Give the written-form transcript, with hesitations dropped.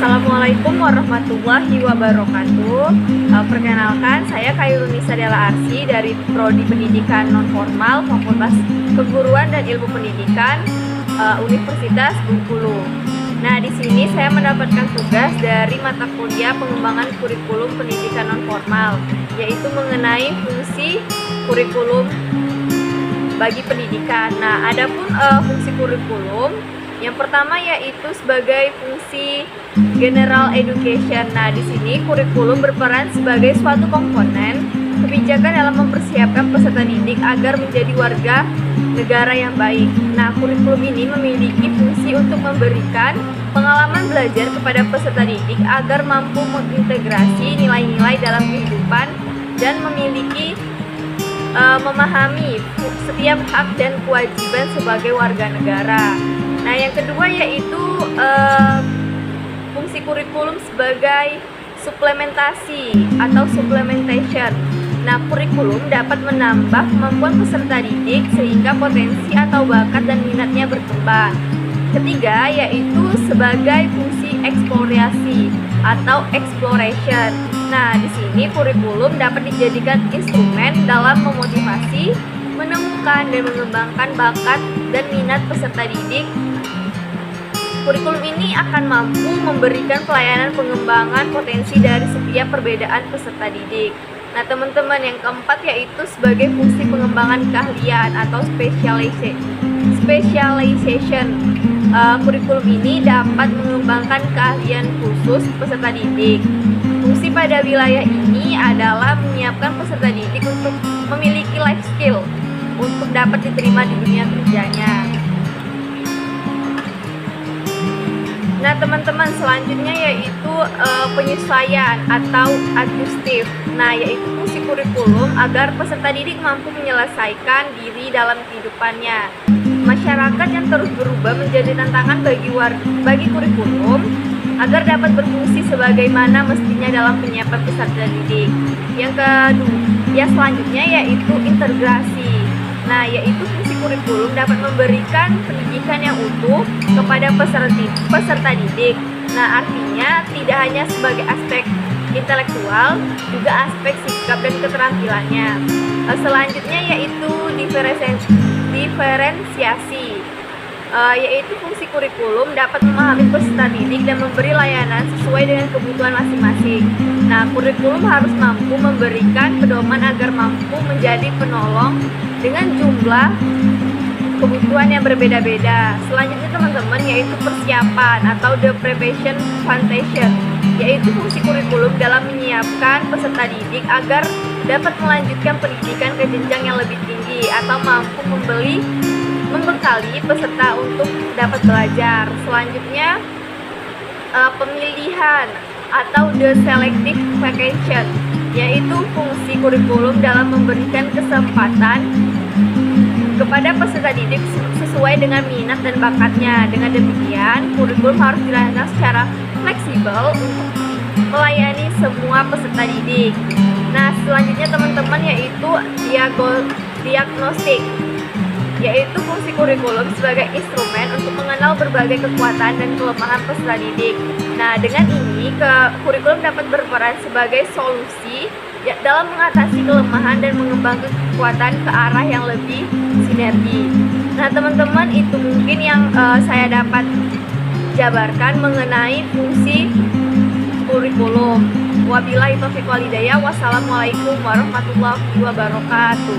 Assalamualaikum warahmatullahi wabarakatuh. Perkenalkan, saya Khairunisa Della Arsy dari Prodi Pendidikan Nonformal Fakultas Keguruan dan Ilmu Pendidikan Universitas Bengkulu. Nah, di sini saya mendapatkan tugas dari mata kuliah pengembangan kurikulum pendidikan nonformal, yaitu mengenai fungsi kurikulum bagi pendidikan. Nah, adapun fungsi kurikulum yang pertama yaitu sebagai fungsi general education. Nah, di sini kurikulum berperan sebagai suatu komponen kebijakan dalam mempersiapkan peserta didik agar menjadi warga negara yang baik. Nah, kurikulum ini memiliki fungsi untuk memberikan pengalaman belajar kepada peserta didik agar mampu mengintegrasi nilai-nilai dalam kehidupan dan memahami setiap hak dan kewajiban sebagai warga negara. Nah, yang kedua yaitu fungsi kurikulum sebagai suplementasi atau supplementation. Nah, kurikulum dapat menambah kemampuan peserta didik sehingga potensi atau bakat dan minatnya berkembang. Ketiga yaitu sebagai fungsi eksplorasi atau exploration. Nah, di sini kurikulum dapat dijadikan instrumen dalam memotivasi, menemukan dan mengembangkan bakat dan minat peserta didik. Kurikulum ini akan mampu memberikan pelayanan pengembangan potensi dari setiap perbedaan peserta didik. Nah, teman-teman, yang keempat yaitu sebagai fungsi pengembangan keahlian atau specialization. Kurikulum ini dapat mengembangkan keahlian khusus peserta didik. Fungsi pada wilayah ini adalah menyiapkan peserta didik untuk memiliki life skill untuk dapat diterima di dunia kerjanya. Nah, teman-teman, selanjutnya yaitu penyesuaian atau adjustif. Nah, yaitu fungsi kurikulum agar peserta didik mampu menyelesaikan diri dalam kehidupannya. Masyarakat yang terus berubah menjadi tantangan bagi kurikulum agar dapat berfungsi sebagaimana mestinya dalam penyiapan peserta didik. Yang selanjutnya yaitu integrasi. Nah, yaitu fungsi kurikulum dapat memberikan pendidikan yang utuh kepada peserta didik. Nah, artinya tidak hanya sebagai aspek intelektual, juga aspek sikap dan keterampilannya. Selanjutnya yaitu diferensiasi. Yaitu fungsi kurikulum dapat memahami peserta didik dan memberi layanan sesuai dengan kebutuhan masing-masing. Nah, kurikulum harus mampu memberikan pedoman agar mampu menjadi penolong dengan jumlah kebutuhan yang berbeda-beda. Selanjutnya, teman-teman, yaitu persiapan atau the preparation foundation, yaitu fungsi kurikulum dalam menyiapkan peserta didik agar dapat melanjutkan pendidikan ke jenjang yang lebih tinggi atau mampu membekali peserta untuk dapat belajar. Selanjutnya, pemilihan atau the selective vacation, yaitu fungsi kurikulum dalam memberikan kesempatan kepada peserta didik sesuai dengan minat dan bakatnya. Dengan demikian, kurikulum harus dirancang secara fleksibel untuk melayani semua peserta didik. Nah, selanjutnya, teman-teman, yaitu diagnostik, yaitu fungsi kurikulum sebagai instrumen untuk mengenal berbagai kekuatan dan kelemahan peserta didik. Nah, dengan ini kurikulum dapat berperan sebagai solusi dalam mengatasi kelemahan dan mengembangkan kekuatan ke arah yang lebih sinergi. Nah, teman-teman, itu mungkin yang saya dapat jabarkan mengenai fungsi kurikulum. Wabillahi taufiq wal hidayah. Wassalamualaikum warahmatullahi wabarakatuh.